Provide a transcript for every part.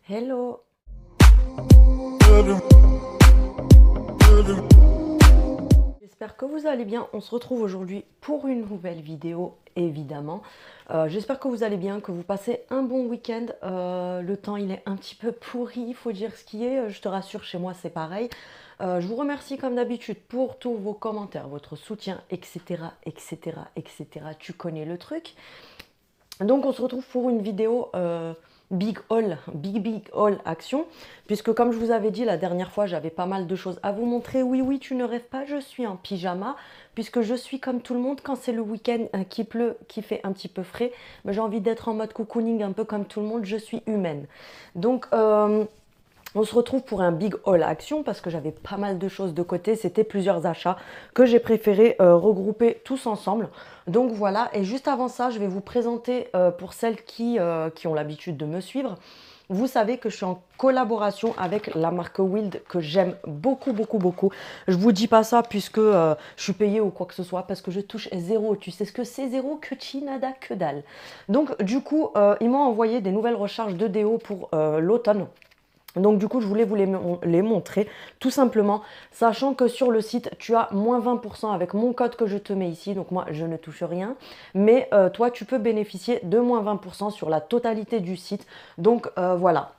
Hello! J'espère que vous allez bien. On se retrouve aujourd'hui pour une nouvelle vidéo, évidemment. J'espère que vous allez bien, que vous passez un bon week-end. Le temps, il est un petit peu pourri, il faut dire ce qui est. Je te rassure, chez moi, c'est pareil. Je vous remercie comme d'habitude pour tous vos commentaires, votre soutien, etc., etc., etc. Tu connais le truc. Donc on se retrouve pour une vidéo big haul, big haul action, puisque comme je vous avais dit la dernière fois, j'avais pas mal de choses à vous montrer. Oui, oui, tu ne rêves pas, je suis en pyjama, puisque je suis comme tout le monde quand c'est le week-end, qu'il pleut, qu'il fait un petit peu frais, mais j'ai envie d'être en mode cocooning un peu comme tout le monde, je suis humaine. Donc on se retrouve pour un big haul action parce que j'avais pas mal de choses de côté. C'était plusieurs achats que j'ai préféré regrouper tous ensemble. Donc voilà, et juste avant ça, je vais vous présenter pour celles qui ont l'habitude de me suivre. Vous savez que je suis en collaboration avec la marque Wild que j'aime beaucoup, beaucoup, beaucoup. Je vous dis pas ça puisque je suis payée ou quoi que ce soit parce que je touche zéro. Tu sais ce que c'est zéro? Que chi, nada, que dalle. Donc du coup, ils m'ont envoyé des nouvelles recharges de déo pour l'automne. Donc du coup, je voulais vous les montrer, tout simplement, sachant que sur le site, tu as moins 20% avec mon code que je te mets ici. Donc moi, je ne touche rien. Mais toi, tu peux bénéficier de moins 20% sur la totalité du site. Donc voilà.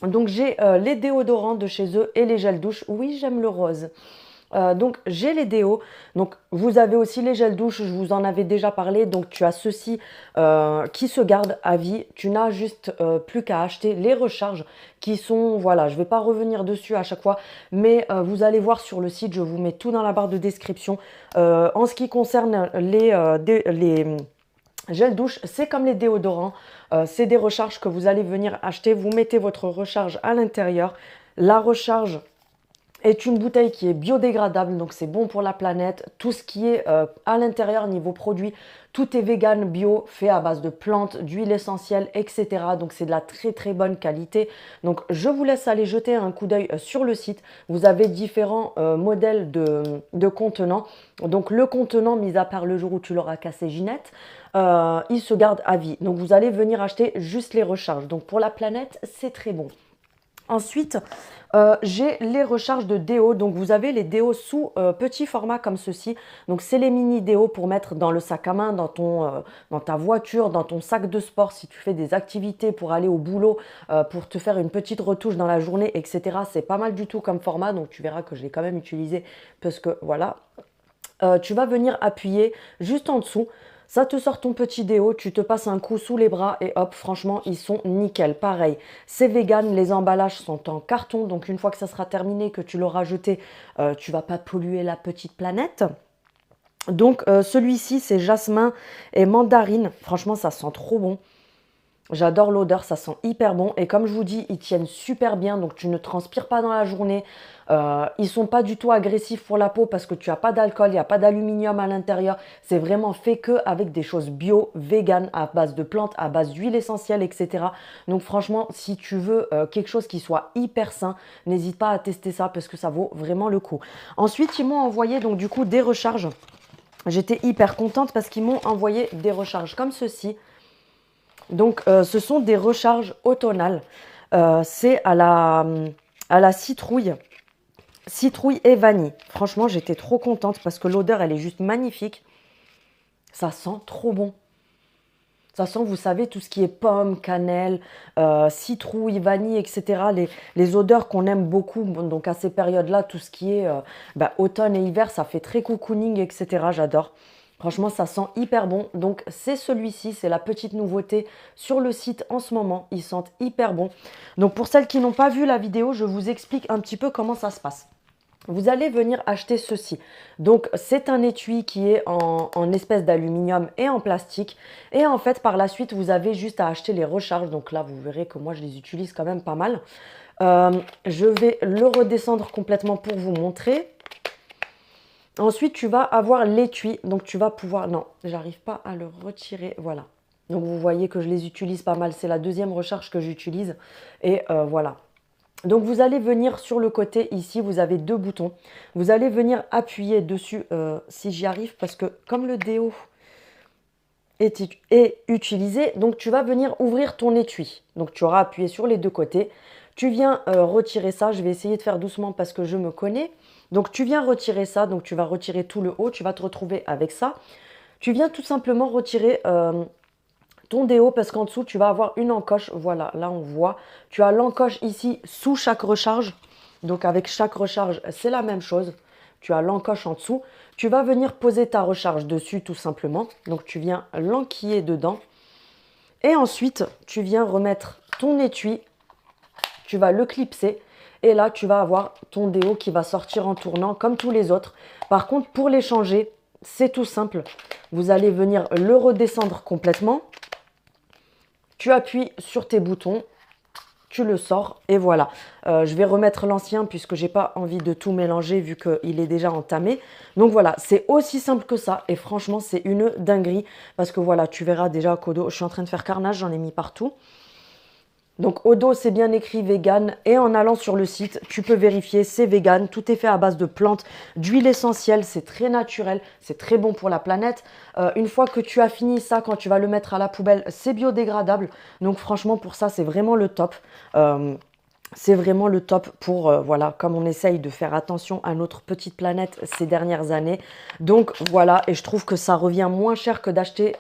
Donc j'ai les déodorants de chez eux et les gels douche. Oui, j'aime le rose. Donc j'ai les déos, donc vous avez aussi les gels douche, je vous en avais déjà parlé, donc tu as ceux-ci qui se gardent à vie, tu n'as juste plus qu'à acheter les recharges qui sont, voilà, je ne vais pas revenir dessus à chaque fois, mais vous allez voir sur le site, je vous mets tout dans la barre de description. En ce qui concerne les gels douche, c'est comme les déodorants, c'est des recharges que vous allez venir acheter, vous mettez votre recharge à l'intérieur, la recharge est une bouteille qui est biodégradable, donc c'est bon pour la planète. Tout ce qui est à l'intérieur niveau produit, tout est vegan, bio, fait à base de plantes, d'huile essentielle, etc. Donc c'est de la très très bonne qualité. Donc je vous laisse aller jeter un coup d'œil sur le site. Vous avez différents modèles de contenants. Donc le contenant, mis à part le jour où tu l'auras cassé Ginette, il se garde à vie. Donc vous allez venir acheter juste les recharges. Donc pour la planète, c'est très bon. Ensuite, j'ai les recharges de déo. Donc, vous avez les déos sous petit format comme ceci. Donc, c'est les mini déos pour mettre dans le sac à main, dans ta voiture, dans ton sac de sport, si tu fais des activités pour aller au boulot, pour te faire une petite retouche dans la journée, etc. C'est pas mal du tout comme format. Donc, tu verras que je l'ai quand même utilisé parce que, voilà. Tu vas venir appuyer juste en dessous. Ça te sort ton petit déo, tu te passes un coup sous les bras et hop, franchement, ils sont nickel. Pareil, c'est vegan, les emballages sont en carton, donc une fois que ça sera terminé, que tu l'auras jeté, tu vas pas polluer la petite planète. Donc celui-ci, c'est jasmin et mandarine. Franchement, ça sent trop bon. J'adore l'odeur, ça sent hyper bon. Et comme je vous dis, ils tiennent super bien, donc tu ne transpires pas dans la journée. Ils sont pas du tout agressifs pour la peau parce que tu n'as pas d'alcool, il n'y a pas d'aluminium à l'intérieur. C'est vraiment fait que avec des choses bio, vegan, à base de plantes, à base d'huile essentielle, etc. Donc franchement, si tu veux quelque chose qui soit hyper sain, n'hésite pas à tester ça parce que ça vaut vraiment le coup. Ensuite, ils m'ont envoyé donc du coup des recharges. J'étais hyper contente parce qu'ils m'ont envoyé des recharges comme ceci. Donc, ce sont des recharges automnales. C'est à la citrouille et vanille. Franchement, j'étais trop contente parce que l'odeur, elle est juste magnifique. Ça sent trop bon. Ça sent, vous savez, tout ce qui est pomme, cannelle, citrouille, vanille, etc. Les odeurs qu'on aime beaucoup. Donc, à ces périodes-là, tout ce qui est automne et hiver, ça fait très cocooning, etc. J'adore. Franchement, ça sent hyper bon. Donc, c'est celui-ci, c'est la petite nouveauté sur le site en ce moment. Ils sentent hyper bon. Donc, pour celles qui n'ont pas vu la vidéo, je vous explique un petit peu comment ça se passe. Vous allez venir acheter ceci. Donc, c'est un étui qui est en espèce d'aluminium et en plastique. Et en fait, par la suite, vous avez juste à acheter les recharges. Donc là, vous verrez que moi, je les utilise quand même pas mal. Je vais le redescendre complètement pour vous montrer. Ensuite, tu vas avoir l'étui. Donc, tu vas pouvoir... Non, j'arrive pas à le retirer. Voilà. Donc, vous voyez que je les utilise pas mal. C'est la deuxième recharge que j'utilise. Et voilà. Donc, vous allez venir sur le côté ici. Vous avez deux boutons. Vous allez venir appuyer dessus si j'y arrive. Parce que comme le déo est utilisé. Donc tu vas venir ouvrir ton étui. Donc tu auras appuyé sur les deux côtés. Tu viens retirer ça. Je vais essayer de faire doucement parce que je me connais. Donc tu viens retirer ça. Donc tu vas retirer tout le haut. Tu vas te retrouver avec ça. Tu viens tout simplement retirer ton déo parce qu'en dessous tu vas avoir une encoche. Voilà, là on voit. Tu as l'encoche ici sous chaque recharge. Donc avec chaque recharge, c'est la même chose. Tu as l'encoche en dessous. Tu vas venir poser ta recharge dessus tout simplement. Donc tu viens l'enquiller dedans. Et ensuite, tu viens remettre ton étui. Tu vas le clipser. Et là, tu vas avoir ton déo qui va sortir en tournant comme tous les autres. Par contre, pour les changer, c'est tout simple. Vous allez venir le redescendre complètement. Tu appuies sur tes boutons. Tu le sors et voilà. Je vais remettre l'ancien puisque j'ai pas envie de tout mélanger vu qu'il est déjà entamé. Donc voilà, c'est aussi simple que ça et franchement c'est une dinguerie parce que voilà, tu verras déjà qu'au dos, je suis en train de faire carnage, j'en ai mis partout. Donc au dos, c'est bien écrit vegan et en allant sur le site, tu peux vérifier, c'est vegan, tout est fait à base de plantes, d'huile essentielle, c'est très naturel, c'est très bon pour la planète. Une fois que tu as fini ça, quand tu vas le mettre à la poubelle, c'est biodégradable. Donc franchement, pour ça, c'est vraiment le top. C'est vraiment le top pour, voilà, comme on essaye de faire attention à notre petite planète ces dernières années. Donc voilà, et je trouve que ça revient moins cher que d'acheter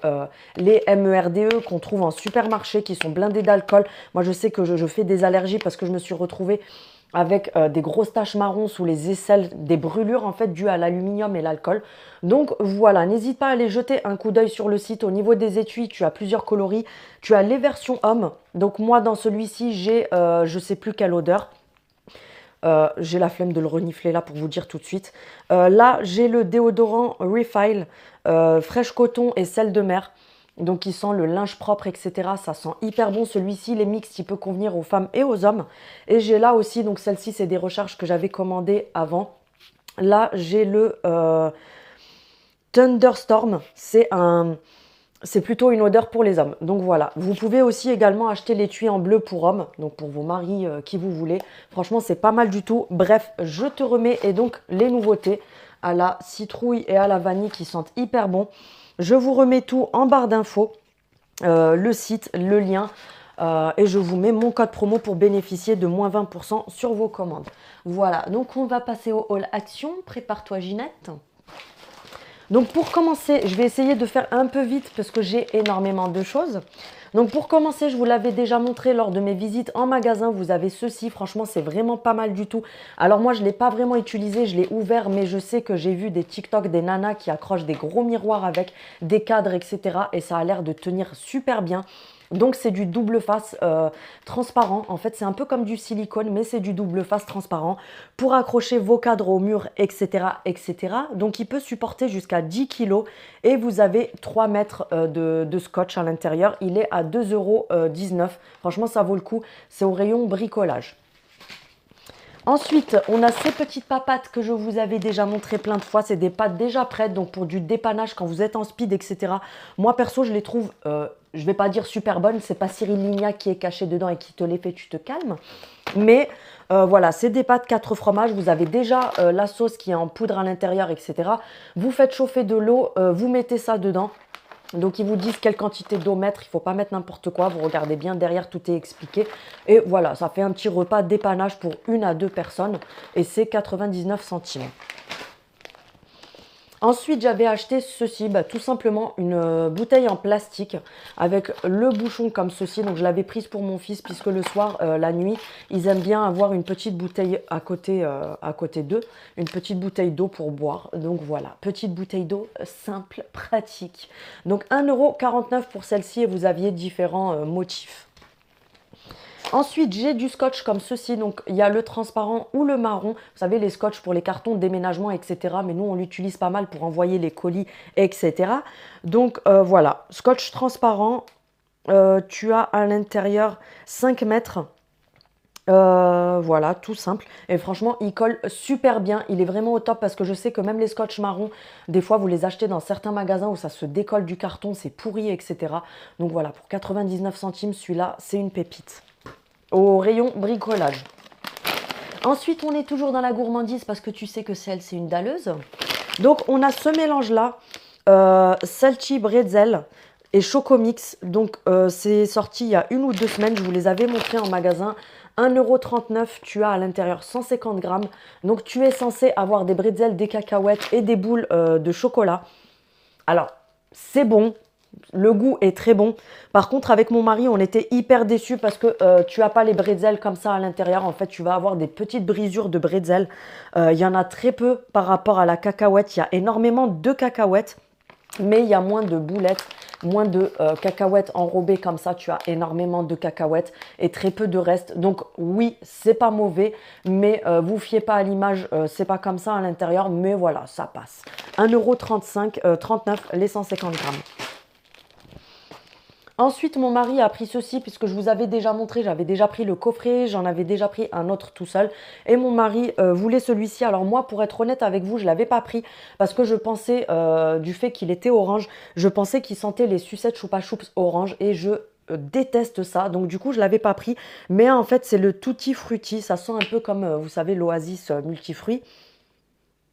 les MERDE qu'on trouve en supermarché qui sont blindés d'alcool. Moi, je sais que je fais des allergies parce que je me suis retrouvée avec des grosses taches marron sous les aisselles, des brûlures en fait dues à l'aluminium et l'alcool. Donc voilà, n'hésite pas à aller jeter un coup d'œil sur le site. Au niveau des étuis, tu as plusieurs coloris. Tu as les versions hommes. Donc moi dans celui-ci, j'ai je sais plus quelle odeur. J'ai la flemme de le renifler là pour vous dire tout de suite. Là, j'ai le déodorant Refile, fraîche coton et sel de mer. Donc il sent le linge propre, etc. Ça sent hyper bon. Celui-ci, les mix, il peut convenir aux femmes et aux hommes. Et j'ai là aussi, donc celle-ci, c'est des recharges que j'avais commandées avant. Là, j'ai le Thunderstorm. C'est plutôt une odeur pour les hommes. Donc voilà. Vous pouvez aussi également acheter l'étui en bleu pour hommes. Donc pour vos maris, qui vous voulez. Franchement, c'est pas mal du tout. Bref, je te remets et donc les nouveautés à la citrouille et à la vanille qui sentent hyper bon. Je vous remets tout en barre d'infos, le site, le lien, et je vous mets mon code promo pour bénéficier de moins 20% sur vos commandes. Voilà, donc on va passer au haul action. Prépare-toi Ginette. Donc pour commencer, je vais essayer de faire un peu vite parce que j'ai énormément de choses. Donc pour commencer, je vous l'avais déjà montré lors de mes visites en magasin. Vous avez ceci, franchement, c'est vraiment pas mal du tout. Alors moi, je ne l'ai pas vraiment utilisé, je l'ai ouvert, mais je sais que j'ai vu des TikTok, des nanas qui accrochent des gros miroirs avec des cadres, etc. Et ça a l'air de tenir super bien. Donc c'est du double face transparent. En fait, c'est un peu comme du silicone, mais c'est du double face transparent pour accrocher vos cadres au mur, etc., etc. Donc il peut supporter jusqu'à 10 kg et vous avez 3 mètres de scotch à l'intérieur. Il est à 2,19 €. Franchement, ça vaut le coup. C'est au rayon bricolage. Ensuite, on a ces petites papates que je vous avais déjà montré plein de fois. C'est des pâtes déjà prêtes, donc pour du dépannage quand vous êtes en speed, etc. Moi, perso, je les trouve, je ne vais pas dire super bonnes. C'est pas Cyril Lignac qui est caché dedans et qui te les fait, tu te calmes. Mais voilà, c'est des pâtes 4 fromages. Vous avez déjà la sauce qui est en poudre à l'intérieur, etc. Vous faites chauffer de l'eau, vous mettez ça dedans. Donc, ils vous disent quelle quantité d'eau mettre. Il ne faut pas mettre n'importe quoi. Vous regardez bien derrière, tout est expliqué. Et voilà, ça fait un petit repas dépannage pour 1 à 2 personnes. Et c'est 99 centimes. Ensuite, j'avais acheté ceci, tout simplement une bouteille en plastique avec le bouchon comme ceci. Donc, je l'avais prise pour mon fils puisque le soir, la nuit, ils aiment bien avoir une petite bouteille à côté d'eux, une petite bouteille d'eau pour boire. Donc, voilà, petite bouteille d'eau simple, pratique. Donc, 1,49 € pour celle-ci et vous aviez différents motifs. Ensuite, j'ai du scotch comme ceci. Donc, il y a le transparent ou le marron. Vous savez, les scotch pour les cartons, déménagement, etc. Mais nous, on l'utilise pas mal pour envoyer les colis, etc. Donc, voilà. Scotch transparent. Tu as à l'intérieur 5 mètres. Voilà, tout simple. Et franchement, il colle super bien. Il est vraiment au top parce que je sais que même les scotch marron, des fois, vous les achetez dans certains magasins où ça se décolle du carton, c'est pourri, etc. Donc, voilà, pour 99 centimes, celui-là, c'est une pépite. Au rayon bricolage. Ensuite, on est toujours dans la gourmandise parce que tu sais que c'est une dalleuse. Donc, on a ce mélange-là, salty bretzel. et Chocomix. Donc, c'est sorti il y a 1 ou 2 semaines. Je vous les avais montrés en magasin. 1,39 €, tu as à l'intérieur 150 grammes. Donc, tu es censé avoir des bretzels, des cacahuètes et des boules de chocolat. Alors, c'est bon. Le goût est très bon. Par contre, avec mon mari, on était hyper déçus parce que tu n'as pas les bretzels comme ça à l'intérieur. En fait, tu vas avoir des petites brisures de bretzels. Il y en a très peu par rapport à la cacahuète. Il y a énormément de cacahuètes, mais il y a moins de boulettes, moins de cacahuètes enrobées comme ça. Tu as énormément de cacahuètes et très peu de reste. Donc oui, c'est pas mauvais, mais vous fiez pas à l'image, c'est pas comme ça à l'intérieur, mais voilà, ça passe. 1,39 € les 150 grammes. Ensuite, mon mari a pris ceci puisque je vous avais déjà montré, j'avais déjà pris le coffret, j'en avais déjà pris un autre tout seul. Et mon mari voulait celui-ci. Alors moi, pour être honnête avec vous, je ne l'avais pas pris parce que je pensais, du fait qu'il était orange, je pensais qu'il sentait les sucettes Choupa Choups orange et je déteste ça. Donc du coup, je ne l'avais pas pris. Mais en fait, c'est le Tutti Frutti. Ça sent un peu comme, vous savez, l'Oasis multifruits.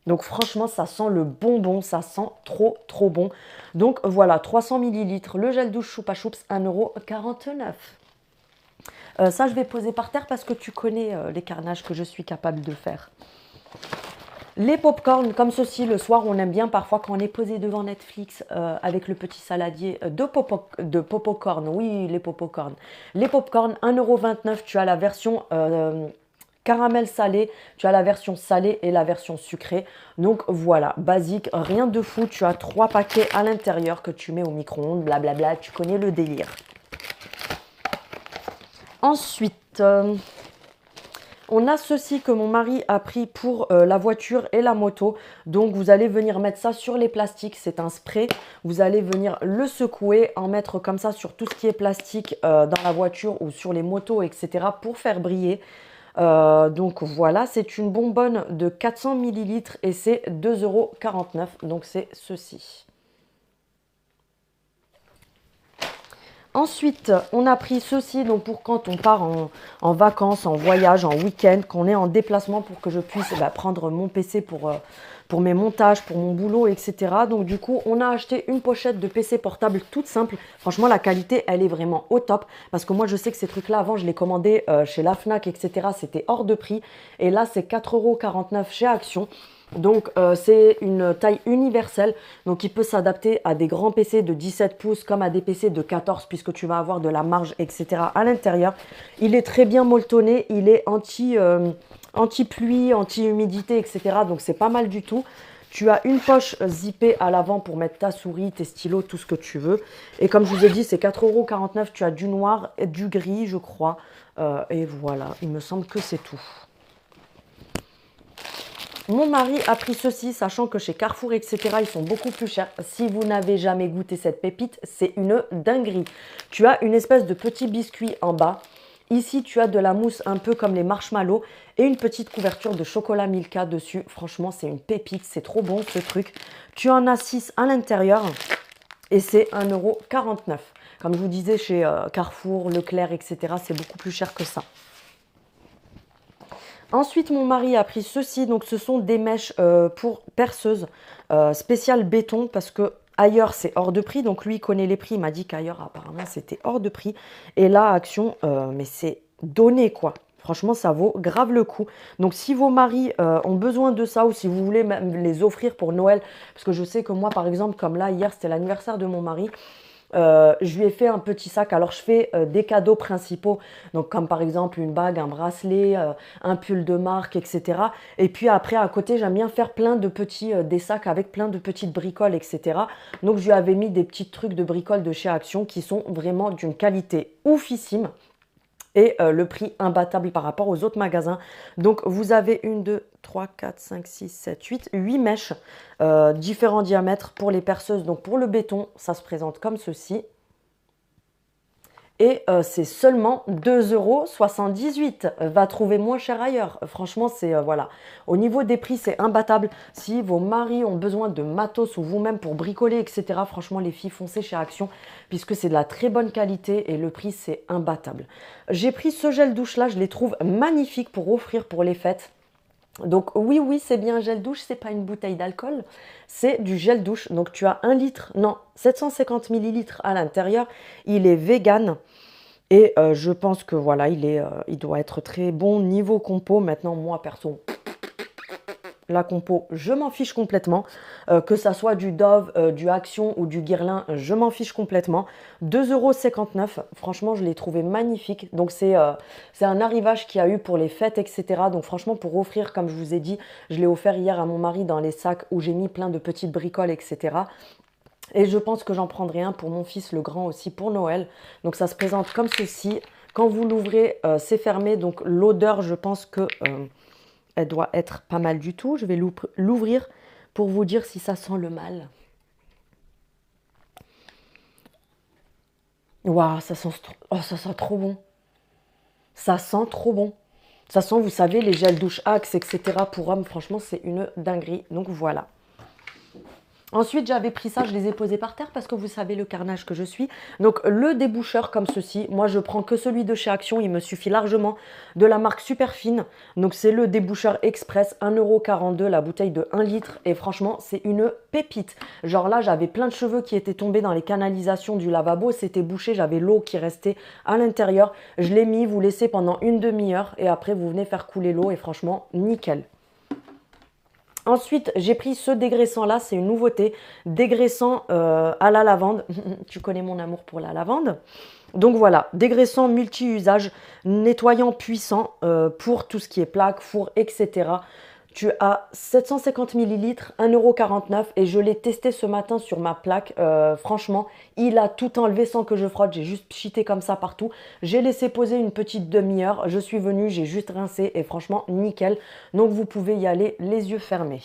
Donc franchement, ça sent le bonbon, ça sent trop trop bon. Donc voilà, 300 millilitres, le gel douche Choupa Choups, 1,49 €. Ça, je vais poser par terre parce que tu connais les carnages que je suis capable de faire. Les pop-corn comme ceci, le soir, on aime bien parfois quand on est posé devant Netflix avec le petit saladier de pop-corn. Oui, les pop-corn. Les pop-corn, 1,29 €, tu as la version caramel salé, tu as la version salée et la version sucrée. Donc voilà, basique, rien de fou. Tu as 3 paquets à l'intérieur que tu mets au micro-ondes, blablabla, tu connais le délire. Ensuite, on a ceci que mon mari a pris pour la voiture et la moto. Donc vous allez venir mettre ça sur les plastiques, c'est un spray. Vous allez venir le secouer, en mettre comme ça sur tout ce qui est plastique dans la voiture ou sur les motos, etc. pour faire briller. Donc voilà, c'est une bonbonne de 400 millilitres et c'est 2,49 €. Donc c'est ceci. Ensuite, on a pris ceci donc pour quand on part en vacances, en voyage, en week-end, qu'on est en déplacement pour que je puisse prendre mon PC pour mes montages, pour mon boulot, etc. Donc du coup, on a acheté une pochette de PC portable toute simple. Franchement, la qualité, elle est vraiment au top. Parce que moi, je sais que ces trucs-là, avant, je les commandais chez la Fnac, etc. C'était hors de prix. Et là, c'est 4,49 € chez Action. Donc c'est une taille universelle, donc il peut s'adapter à des grands PC de 17 pouces comme à des PC de 14 puisque tu vas avoir de la marge, etc. à l'intérieur. Il est très bien molletonné, il est anti-pluie, anti-humidité, etc. Donc c'est pas mal du tout. Tu as une poche zippée à l'avant pour mettre ta souris, tes stylos, tout ce que tu veux. Et comme je vous ai dit, c'est 4,49 €. Tu as du noir et du gris, je crois. Et voilà, il me semble que c'est tout. Mon mari a pris ceci, sachant que chez Carrefour, etc., ils sont beaucoup plus chers. Si vous n'avez jamais goûté cette pépite, c'est une dinguerie. Tu as une espèce de petit biscuit en bas. Ici, tu as de la mousse un peu comme les marshmallows et une petite couverture de chocolat Milka dessus. Franchement, c'est une pépite, c'est trop bon ce truc. Tu en as 6 à l'intérieur et c'est 1,49 €. Comme je vous disais, chez Carrefour, Leclerc, etc., c'est beaucoup plus cher que ça. Ensuite, mon mari a pris ceci. Donc, ce sont des mèches pour perceuse spéciale béton parce que ailleurs, c'est hors de prix. Donc, lui, il connaît les prix. Il m'a dit qu'ailleurs, apparemment, c'était hors de prix. Et là, Action, mais c'est donné, quoi. Franchement, ça vaut grave le coup. Donc, si vos maris ont besoin de ça ou si vous voulez même les offrir pour Noël, parce que je sais que moi, par exemple, comme là, hier, c'était l'anniversaire de mon mari. Je lui ai fait un petit sac. Alors, je fais des cadeaux principaux, donc comme par exemple une bague, un bracelet, un pull de marque, etc. Et puis après, à côté, j'aime bien faire plein de petits des sacs avec plein de petites bricoles, etc. Donc, je lui avais mis des petits trucs de bricoles de chez Action qui sont vraiment d'une qualité oufissime. Et le prix imbattable par rapport aux autres magasins. Donc, vous avez 1, 2, 3, 4, 5, 6, 7, 8 mèches, différents diamètres pour les perceuses. Donc, pour le béton, ça se présente comme ceci. Et c'est seulement 2,78 €. Va trouver moins cher ailleurs. Franchement, c'est voilà. Au niveau des prix, c'est imbattable. Si vos maris ont besoin de matos ou vous-même pour bricoler, etc., franchement, les filles, foncez chez Action puisque c'est de la très bonne qualité et le prix, c'est imbattable. J'ai pris ce gel douche-là. Je les trouve magnifiques pour offrir pour les fêtes. Donc oui, oui, c'est bien un gel douche, c'est pas une bouteille d'alcool, c'est du gel douche. Donc tu as 1 litre, non, 750 millilitres à l'intérieur. Il est vegan et je pense que voilà, il doit être très bon niveau compo. Maintenant, moi perso, la compo, je m'en fiche complètement. Que ça soit du Dove, du Action ou du Guerlain, je m'en fiche complètement. 2,59 €, franchement, je l'ai trouvé magnifique. Donc, c'est un arrivage qu'il y a eu pour les fêtes, etc. Donc, franchement, pour offrir, comme je vous ai dit, je l'ai offert hier à mon mari dans les sacs où j'ai mis plein de petites bricoles, etc. Et je pense que j'en prendrai un pour mon fils, le grand aussi, pour Noël. Donc, ça se présente comme ceci. Quand vous l'ouvrez, c'est fermé. Donc, l'odeur, je pense que elle doit être pas mal du tout. Je vais l'ouvrir pour vous dire si ça sent le mal. Waouh, ça sent trop bon. Ça sent trop bon. Ça sent, vous savez, les gels douche Axe, etc. pour hommes. Franchement, c'est une dinguerie. Donc voilà. Ensuite, j'avais pris ça, je les ai posés par terre parce que vous savez le carnage que je suis. Donc, le déboucheur comme ceci, moi je prends que celui de chez Action, il me suffit largement, de la marque Superfine. Donc, c'est le déboucheur express, 1,42 € la bouteille de 1 litre. Et franchement, c'est une pépite. Genre là, j'avais plein de cheveux qui étaient tombés dans les canalisations du lavabo, c'était bouché, j'avais l'eau qui restait à l'intérieur. Je l'ai mis, vous laissez pendant une demi-heure et après vous venez faire couler l'eau et franchement, nickel. Ensuite, j'ai pris ce dégraissant là, c'est une nouveauté, dégraissant à la lavande. Tu connais mon amour pour la lavande. Donc voilà, dégraissant multi-usage, nettoyant puissant pour tout ce qui est plaques, four, etc. Tu as 750 millilitres, 1,49 € et je l'ai testé ce matin sur ma plaque. Franchement, il a tout enlevé sans que je frotte. J'ai juste pchité comme ça partout. J'ai laissé poser une petite demi-heure. Je suis venue, j'ai juste rincé et franchement, nickel. Donc, vous pouvez y aller les yeux fermés.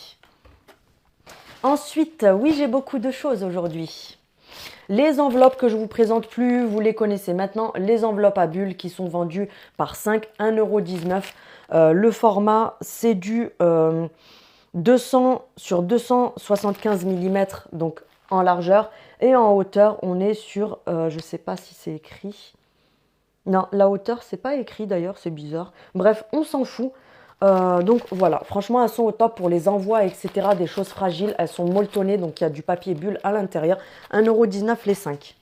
Ensuite, oui, j'ai beaucoup de choses aujourd'hui. Les enveloppes que je vous présente plus, vous les connaissez maintenant. Les enveloppes à bulles qui sont vendues par 5, 1,19 €. Le format, c'est du 200 sur 275 mm, donc en largeur. Et en hauteur, on est sur, je ne sais pas si c'est écrit. Non, la hauteur, c'est pas écrit d'ailleurs, c'est bizarre. Bref, on s'en fout. Donc voilà, franchement, elles sont au top pour les envois, etc. Des choses fragiles. Elles sont molletonnées, donc il y a du papier bulle à l'intérieur. 1,19 € les 5.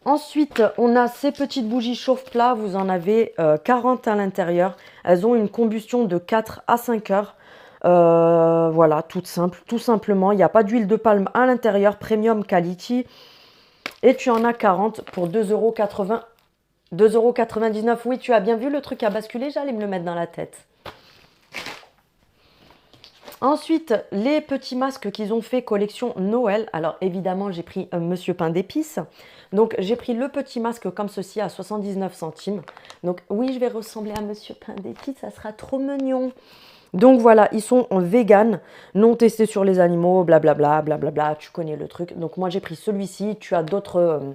Ensuite, on a ces petites bougies chauffe-plat. Vous en avez 40 à l'intérieur. Elles ont une combustion de 4 à 5 heures. Voilà, tout simplement. Il n'y a pas d'huile de palme à l'intérieur. Premium quality. Et tu en as 40 pour 2,80 €. 2,99 €. Oui, tu as bien vu, le truc a basculé. J'allais me le mettre dans la tête. Ensuite, les petits masques qu'ils ont fait collection Noël. Alors évidemment, j'ai pris Monsieur Pain d'épices. Donc j'ai pris le petit masque comme ceci à 79 centimes. Donc oui, je vais ressembler à Monsieur Pain d'épices, ça sera trop mignon. Donc voilà, ils sont en vegan, non testés sur les animaux, blablabla, blablabla, tu connais le truc. Donc moi j'ai pris celui-ci, tu as d'autres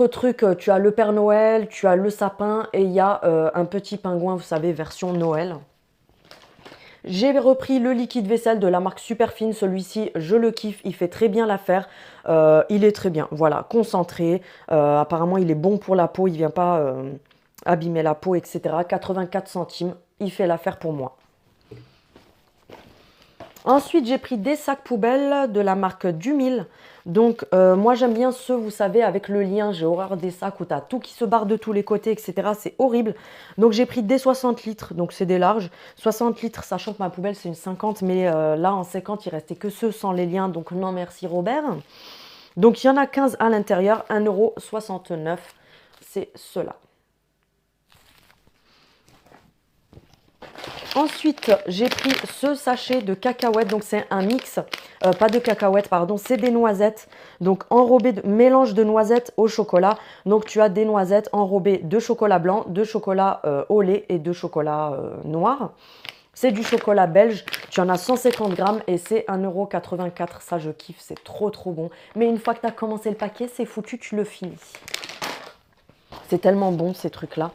trucs, tu as le Père Noël, tu as le sapin et il y a un petit pingouin, vous savez, version Noël. J'ai repris le liquide vaisselle de la marque Superfine. Celui-ci, je le kiffe. Il fait très bien l'affaire. Il est très bien. Voilà, concentré. Apparemment, il est bon pour la peau. Il ne vient pas abîmer la peau, etc. 84 centimes. Il fait l'affaire pour moi. Ensuite, j'ai pris des sacs poubelles de la marque Dumil. Donc, moi, j'aime bien ceux, vous savez, avec le lien. J'ai horreur des sacs où tu as tout qui se barre de tous les côtés, etc. C'est horrible. Donc, j'ai pris des 60 litres. Donc, c'est des larges. 60 litres, sachant que ma poubelle, c'est une 50. Mais là, en 50, il restait que ceux sans les liens. Donc, non, merci Robert. Donc, il y en a 15 à l'intérieur. 1,69 €. C'est ceux-là. Ensuite, j'ai pris ce sachet de cacahuètes. Donc, c'est un mix, pas de cacahuètes, pardon, c'est des noisettes. Donc, enrobé de mélange de noisettes au chocolat. Donc, tu as des noisettes enrobées de chocolat blanc, de chocolat au lait et de chocolat noir. C'est du chocolat belge. Tu en as 150 grammes et c'est 1,84 €. Ça, je kiffe. C'est trop, trop bon. Mais une fois que tu as commencé le paquet, c'est foutu, tu le finis. C'est tellement bon, ces trucs-là.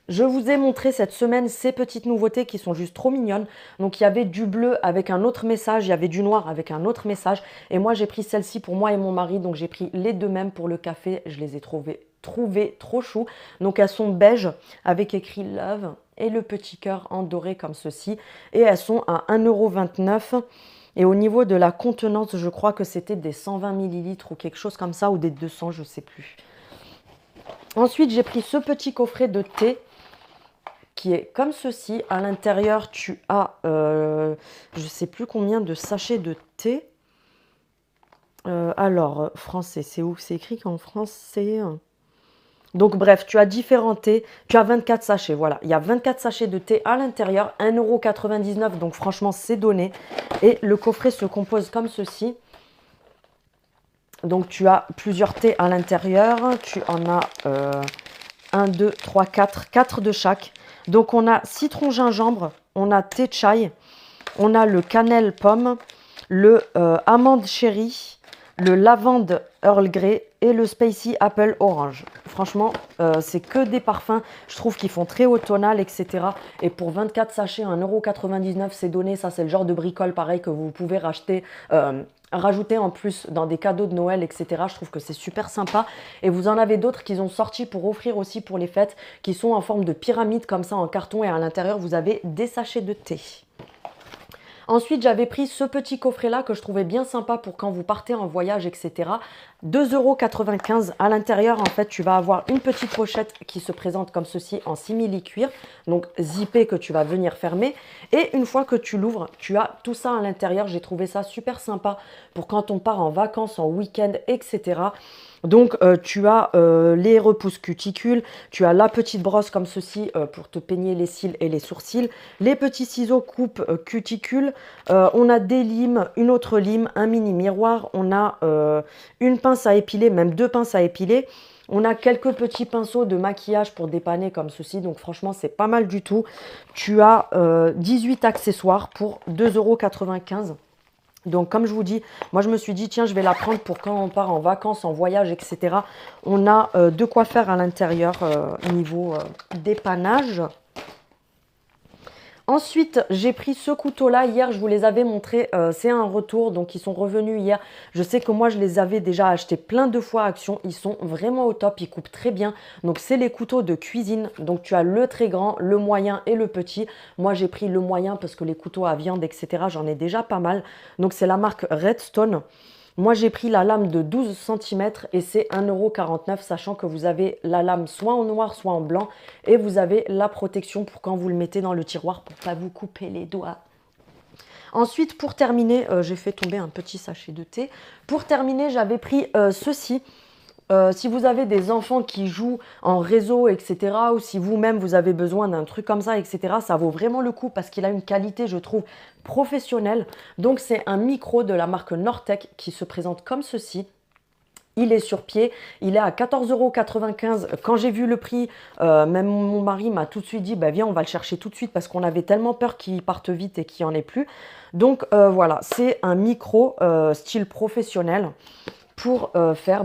Je vous ai montré cette semaine ces petites nouveautés qui sont juste trop mignonnes. Donc, il y avait du bleu avec un autre message, il y avait du noir avec un autre message. Et moi, j'ai pris celle-ci pour moi et mon mari. Donc, j'ai pris les deux mêmes pour le café. Je les ai trouvées trouvé trop chou. Donc elles sont beige avec écrit Love et le petit cœur en doré comme ceci. Et elles sont à 1,29 €. Et au niveau de la contenance, je crois que c'était des 120 millilitres ou quelque chose comme ça, ou des 200, je ne sais plus. Ensuite, j'ai pris ce petit coffret de thé qui est comme ceci. À l'intérieur, tu as, je ne sais plus combien de sachets de thé. Alors, français, c'est où? C'est écrit qu'en français. Donc, bref, tu as différents thés. Tu as 24 sachets, voilà. Il y a 24 sachets de thé à l'intérieur, 1,99 €. Donc, franchement, c'est donné. Et le coffret se compose comme ceci. Donc, tu as plusieurs thés à l'intérieur. Tu en as 1, 2, 3, 4. 4 de chaque. Donc, on a citron gingembre, on a thé chai, on a le cannelle pomme, le amande chéri, le lavande Earl Grey et le spicy apple orange. Franchement, c'est que des parfums. Je trouve qu'ils font très automnal, etc. Et pour 24 sachets, 1,99 €, c'est donné. Ça, c'est le genre de bricole pareil que vous pouvez rajouter en plus dans des cadeaux de Noël, etc. Je trouve que c'est super sympa. Et vous en avez d'autres qu'ils ont sortis pour offrir aussi pour les fêtes, qui sont en forme de pyramide comme ça en carton. Et à l'intérieur, vous avez des sachets de thé. Ensuite, j'avais pris ce petit coffret-là que je trouvais bien sympa pour quand vous partez en voyage, etc. 2,95 € à l'intérieur. En fait, tu vas avoir une petite pochette qui se présente comme ceci en simili-cuir, donc zippé que tu vas venir fermer. Et une fois que tu l'ouvres, tu as tout ça à l'intérieur. J'ai trouvé ça super sympa pour quand on part en vacances, en week-end, etc. Donc, tu as les repousses cuticules, tu as la petite brosse comme ceci pour te peigner les cils et les sourcils, les petits ciseaux coupe cuticules, on a des limes, une autre lime, un mini miroir, on a une pince à épiler, même 2 pinces à épiler. On a quelques petits pinceaux de maquillage pour dépanner comme ceci, donc franchement c'est pas mal du tout. Tu as 18 accessoires pour 2,95 €. Donc comme je vous dis, moi je me suis dit tiens je vais la prendre pour quand on part en vacances, en voyage, etc. On a de quoi faire à l'intérieur niveau dépannage. Ensuite, j'ai pris ce couteau-là. Hier, je vous les avais montrés. C'est un retour, donc ils sont revenus hier. Je sais que moi, je les avais déjà achetés plein de fois à Action. Ils sont vraiment au top. Ils coupent très bien. Donc, c'est les couteaux de cuisine. Donc, tu as le très grand, le moyen et le petit. Moi, j'ai pris le moyen parce que les couteaux à viande, etc., j'en ai déjà pas mal. Donc, c'est la marque Redstone. Moi, j'ai pris la lame de 12 cm et c'est 1,49 €, sachant que vous avez la lame soit en noir, soit en blanc. Et vous avez la protection pour quand vous le mettez dans le tiroir pour ne pas vous couper les doigts. Ensuite, pour terminer, j'ai fait tomber un petit sachet de thé. Pour terminer, j'avais pris ceci. Si vous avez des enfants qui jouent en réseau, etc., ou si vous-même vous avez besoin d'un truc comme ça, etc., ça vaut vraiment le coup parce qu'il a une qualité, je trouve, professionnelle. Donc, c'est un micro de la marque Nortec qui se présente comme ceci. Il est sur pied, il est à 14,95 €. Quand j'ai vu le prix, même mon mari m'a tout de suite dit, bah, viens, on va le chercher tout de suite parce qu'on avait tellement peur qu'il parte vite et qu'il n'y en ait plus. Donc, voilà, c'est un micro style professionnel pour faire...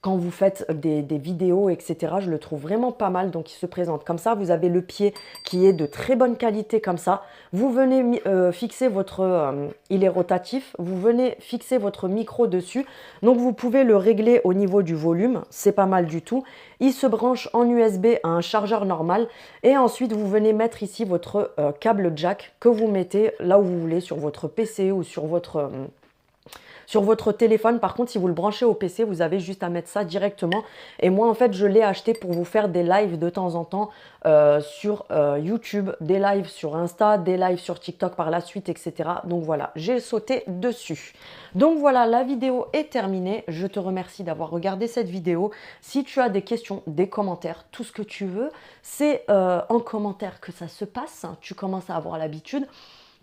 quand vous faites des vidéos, etc., je le trouve vraiment pas mal. Donc, il se présente comme ça. Vous avez le pied qui est de très bonne qualité comme ça. Vous venez fixer votre... il est rotatif. Vous venez fixer votre micro dessus. Donc, vous pouvez le régler au niveau du volume. C'est pas mal du tout. Il se branche en USB à un chargeur normal. Et ensuite, vous venez mettre ici votre câble jack que vous mettez là où vous voulez, sur votre PC ou sur votre téléphone. Par contre, si vous le branchez au PC, vous avez juste à mettre ça directement. Et moi, en fait, je l'ai acheté pour vous faire des lives de temps en temps sur YouTube, des lives sur Insta, des lives sur TikTok par la suite, etc. Donc voilà, j'ai sauté dessus. Donc voilà, la vidéo est terminée. Je te remercie d'avoir regardé cette vidéo. Si tu as des questions, des commentaires, tout ce que tu veux, c'est en commentaire que ça se passe. Tu commences à avoir l'habitude.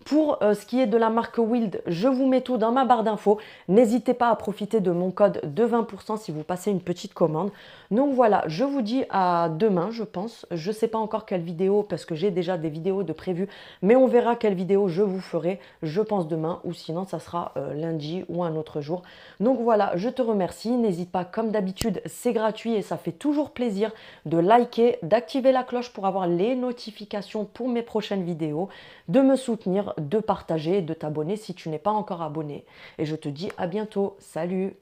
Pour ce qui est de la marque Wild, je vous mets tout dans ma barre d'infos. N'hésitez pas à profiter de mon code de 20% si vous passez une petite commande. Donc voilà, je vous dis à demain, je pense. Je ne sais pas encore quelle vidéo parce que j'ai déjà des vidéos de prévues. Mais on verra quelle vidéo je vous ferai, je pense demain. Ou sinon, ça sera lundi ou un autre jour. Donc voilà, je te remercie. N'hésite pas, comme d'habitude, c'est gratuit et ça fait toujours plaisir de liker, d'activer la cloche pour avoir les notifications pour mes prochaines vidéos, de me soutenir, de partager et de t'abonner si tu n'es pas encore abonné. Et je te dis à bientôt. Salut!